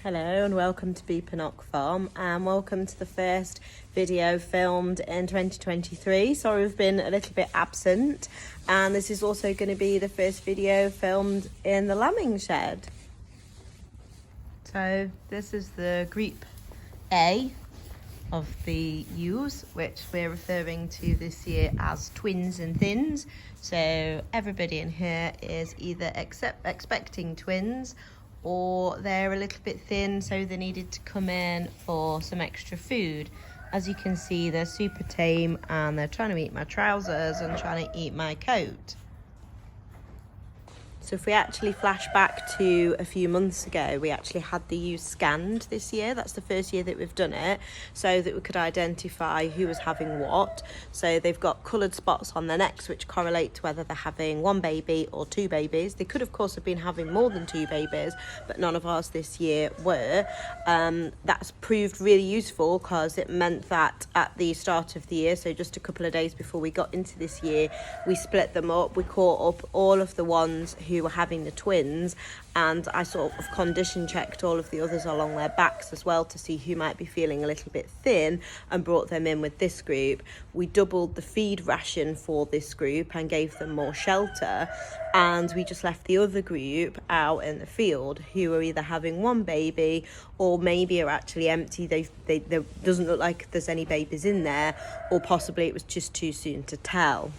Hello and welcome to Beepanock Farm, and welcome to the first video filmed in 2023. Sorry we've been a little bit absent, and this is also going to be the first video filmed in the lambing shed. So this is the group A of the ewes, which we're referring to this year as twins and thins. So everybody in here is either expecting twins, or they're a little bit thin, so they needed to come in for some extra food. As you can see, they're super tame and they're trying to eat my trousers and trying to eat my coat. So if we actually flash back to a few months ago, we actually had the ewes scanned this year. That's the first year that we've done it, so that we could identify who was having what. So they've got coloured spots on their necks which correlate to whether they're having one baby or two babies. They could of course have been having more than two babies, but none of ours this year were. That's proved really useful because it meant that at the start of the year, so just a couple of days before we got into this year, we split them up. We caught up all of the ones who were having the twins, and I sort of condition checked all of the others along their backs as well to see who might be feeling a little bit thin, and brought them in with this group. We doubled the feed ration for this group and gave them more shelter, and we just left the other group out in the field who are either having one baby or maybe are actually empty. They doesn't look like there's any babies in there, or possibly it was just too soon to tell.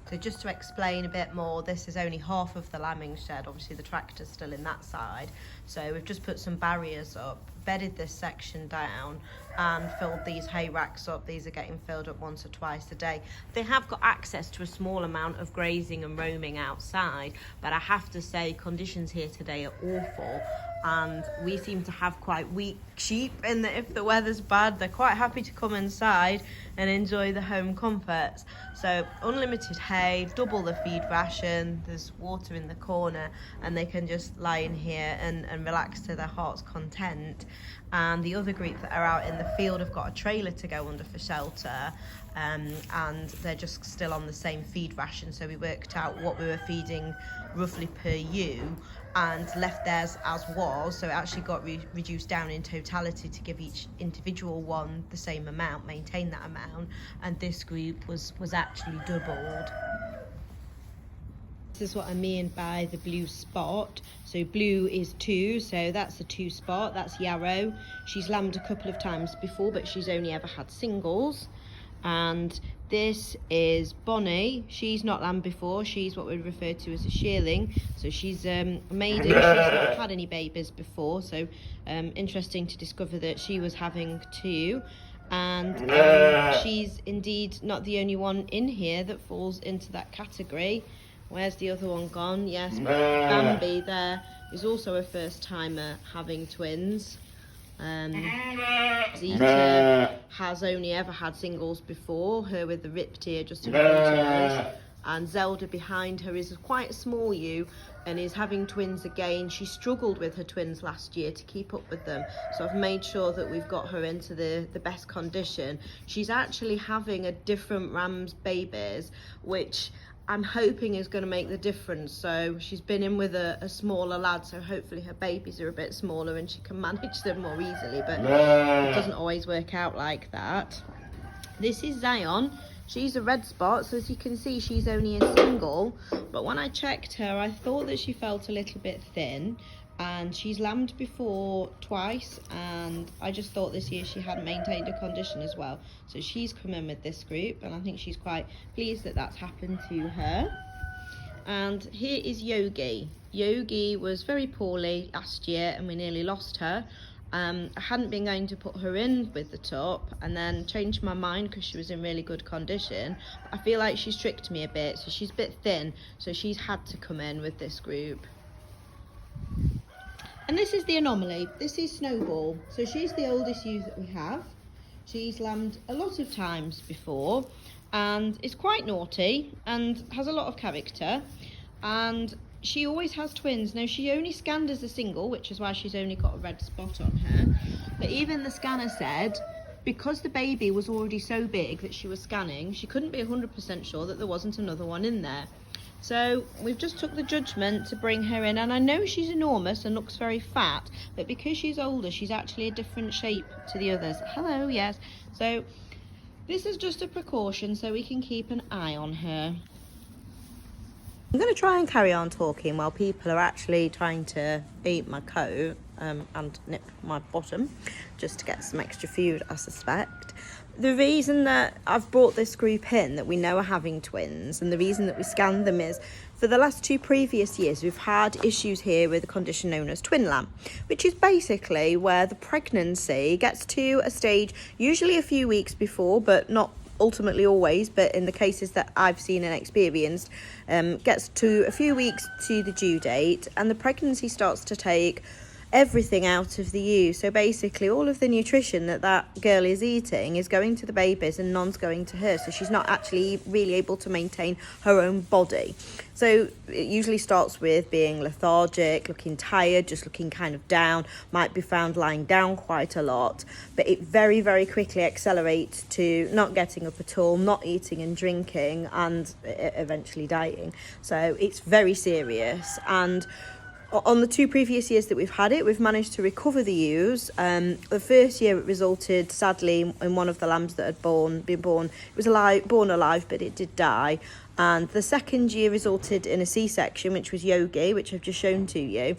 So just to explain a bit more, this is only half of the lambing shed. Obviously the tractor's still in that side. So we've just put some barriers up, bedded this section down and filled these hay racks up. These are getting filled up once or twice a day. They have got access to a small amount of grazing and roaming outside, but I have to say conditions here today are awful. And we seem to have quite weak sheep in that if the weather's bad, they're quite happy to come inside and enjoy the home comforts. So unlimited hay, double the feed ration, there's water in the corner, and they can just lie in here and relax to their heart's content. And the other group that are out in the field have got a trailer to go under for shelter, and they're just still on the same feed ration. So we worked out what we were feeding roughly per ewe and left theirs as was, so it actually got reduced down in totality to give each individual one the same amount, maintain that amount, and this group was actually doubled. This is what I mean by the blue spot. So blue is 2, so that's a 2 spot. That's Yarrow. She's lambed a couple of times before, but she's only ever had singles. And this is Bonnie. She's not lambed before. She's what we refer to as a shearling. So she's maiden. She's not had any babies before. So interesting to discover that she was having 2. And she's indeed not the only one in here that falls into that category. Where's the other one gone? Yes, Bambi there is also a first timer having twins. Zeta has only ever had singles before, her with the ripped ear just in front of us. And Zelda behind her is quite a small ewe and is having twins again. She struggled with her twins last year to keep up with them, so I've made sure that we've got her into the best condition. She's actually having a different ram's babies, which I'm hoping is going to make the difference. So she's been in with a smaller lad, so hopefully her babies are a bit smaller and she can manage them more easily, but it doesn't always work out like that. This is Zion. She's a red spot, so as you can see she's only a single, but when I checked her I thought that she felt a little bit thin, and she's lambed before twice, and I just thought this year she hadn't maintained her condition as well. So she's come in with this group, and I think she's quite pleased that that's happened to her. And here is Yogi. Yogi was very poorly last year and we nearly lost her. I hadn't been going to put her in with the top, and then changed my mind because she was in really good condition. I feel like she's tricked me a bit, so she's a bit thin, so she's had to come in with this group. And this is the anomaly. This is Snowball. So she's the oldest ewe that we have. She's lambed a lot of times before and is quite naughty and has a lot of character, and she always has twins. Now she only scanned as a single, which is why she's only got a red spot on her, but even the scanner said because the baby was already so big that she was scanning, she couldn't be 100% sure that there wasn't another one in there. So we've just took the judgment to bring her in, and I know she's enormous and looks very fat, but because she's older, she's actually a different shape to the others. Hello, yes. So this is just a precaution so we can keep an eye on her. I'm going to try and carry on talking while people are actually trying to eat my coat and nip my bottom just to get some extra food, I suspect. The reason that I've brought this group in that we know are having twins, and the reason that we scanned them, is for the last 2 previous years we've had issues here with a condition known as twin lamb, which is basically where the pregnancy gets to a stage, usually a few weeks before, but not ultimately always, but in the cases that I've seen and experienced, gets to a few weeks to the due date, and the pregnancy starts to take everything out of the ewe. So basically all of the nutrition that girl is eating is going to the babies and none's going to her, so she's not actually really able to maintain her own body. So it usually starts with being lethargic, looking tired, just looking kind of down, might be found lying down quite a lot, but it very, very quickly accelerates to not getting up at all, not eating and drinking, and eventually dying. So it's very serious. And on the 2 previous years that we've had it, we've managed to recover the ewes. The first year it resulted, sadly, in one of the lambs that had been born. It was born alive, but it did die. And the second year resulted in a C-section, which was Yogi, which I've just shown to you.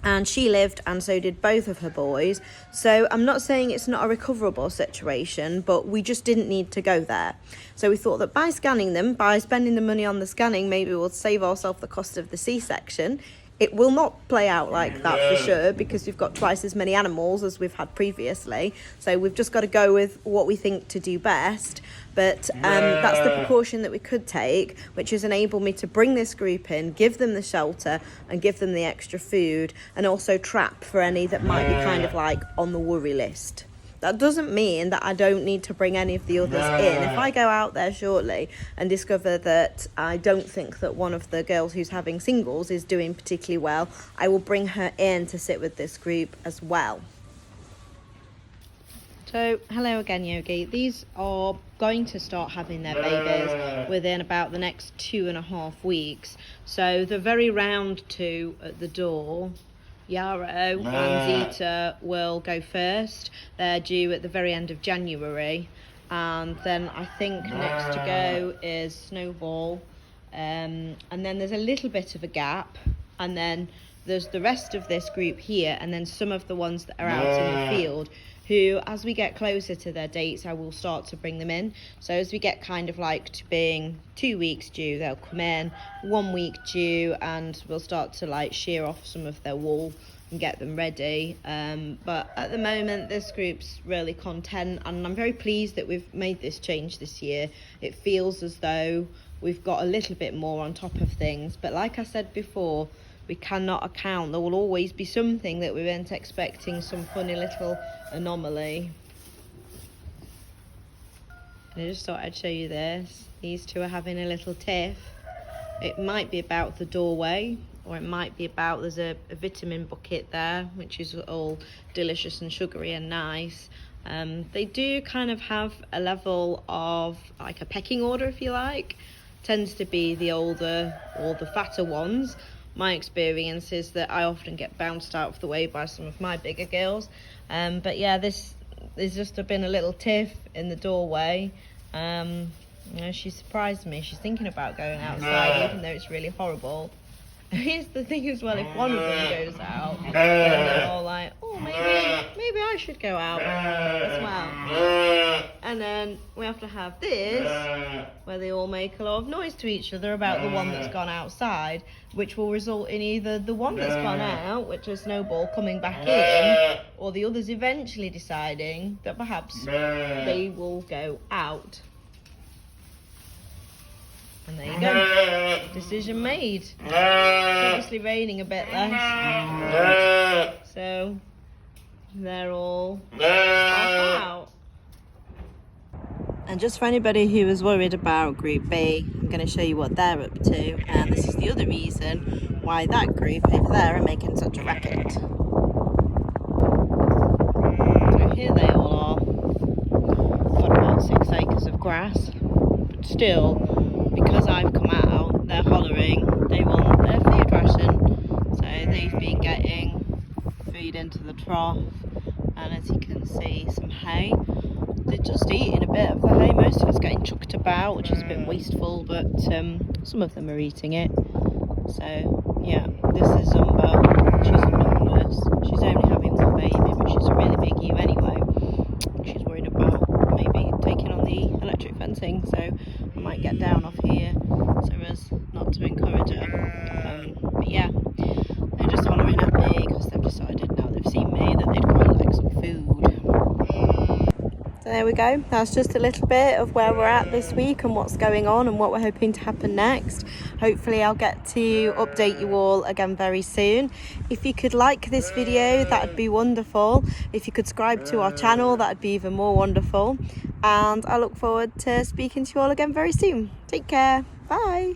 And she lived, and so did both of her boys. So I'm not saying it's not a recoverable situation, but we just didn't need to go there. So we thought that by scanning them, by spending the money on the scanning, maybe we'll save ourselves the cost of the C-section. It will not play out like that for sure, because we've got twice as many animals as we've had previously. So we've just got to go with what we think to do best. But that's the precaution that we could take, which has enabled me to bring this group in, give them the shelter and give them the extra food, and also trap for any that might be kind of like on the worry list. That doesn't mean that I don't need to bring any of the others in. If I go out there shortly and discover that I don't think that one of the girls who's having singles is doing particularly well, I will bring her in to sit with this group as well. So, hello again, Yogi. These are going to start having their babies within about the next 2.5 weeks. So they're very round to at the door. Yarrow and Zeta will go first. They're due at the very end of January. And then I think next to go is Snowball. And then there's a little bit of a gap. And then there's the rest of this group here. And then some of the ones that are out in the field, who, as we get closer to their dates, I will start to bring them in. So as we get kind of like to being 2 weeks due, they'll come in, 1 week due, and we'll start to like shear off some of their wool and get them ready. But at the moment, this group's really content, and I'm very pleased that we've made this change this year. It feels as though we've got a little bit more on top of things. But like I said before, we cannot account. There will always be something that we weren't expecting, some funny little anomaly. I just thought I'd show you this. These two are having a little tiff. It might be about the doorway, or it might be about there's a vitamin bucket there, which is all delicious and sugary and nice. They do kind of have a level of like a pecking order, if you like. Tends to be the older or the fatter ones. My experience is that I often get bounced out of the way by some of my bigger girls. But yeah, there's just been a little tiff in the doorway. She surprised me. She's thinking about going outside, even though it's really horrible. Here's the thing as well, if one of them goes out, then they're all like, oh, maybe I should go out as well. And then we have to have this, where they all make a lot of noise to each other about the one that's gone outside, which will result in either the one that's gone out, which is Snowball, coming back in, or the others eventually deciding that perhaps they will go out. And there you go. Decision made. It's obviously raining a bit less. So they're all out. And just for anybody who was worried about Group B, I'm going to show you what they're up to. And this is the other reason why that group over there are making such a racket. So here they all are. Got about 6 acres of grass. But still, because I've come out, they're hollering feed into the trough, and as you can see, some hay. They're just eating a bit of the hay. Most of it's getting chucked about, which is a bit wasteful, but some of them are eating it. So yeah, this is Zumba. She's enormous. She's only having one baby, but she's a really big ewe anyway. She's worried about maybe taking on the electric fencing, so I might get down off here so as not to encourage her. But yeah, they're just hollering at me because they've decided now they've seen me that they'd quite like some food. So there we go, that's just a little bit of where we're at this week and what's going on and what we're hoping to happen next. Hopefully I'll get to update you all again very soon. If you could like this video, that would be wonderful. If you could subscribe to our channel, that would be even more wonderful. And I look forward to speaking to you all again very soon. Take care, bye.